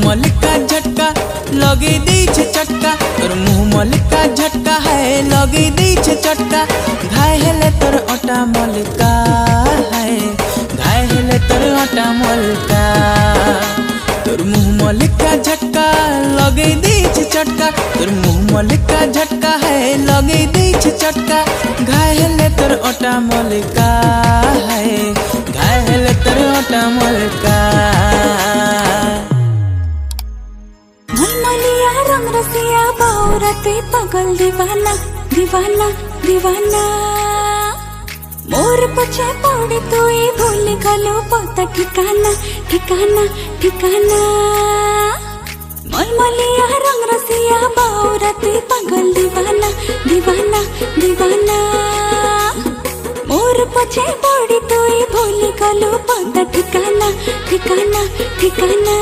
मलिका झटका लगे दी छे चटका, तोर मुँह मलिका झटका है लगे दी छे चटका। घाय हेले तोर ओटा मलिका है, घाय हेले तोर ओटा मलिका। तोर मुँह मलिका झटका लगे दी छे चटका, तोर मुँह मलिका झटका है लगे दी छे चटका। घाय हेले तोर ओटा मलिका है, घाय हेले तोर ओटा मलिका। मलमलिया रंग रसिया बाउरते पागल दीवाना दीवाना दीवाना। मोर पछे पड़े तू ही भूल गलो पता ठिकाना ठिकाना ठिकाना। मलमलिया रंग रसिया बाउरते पागल दीवाना दीवाना दीवाना। मोर पछे पड़े तू ही भूल गलो पता ठिकाना ठिकाना ठिकाना।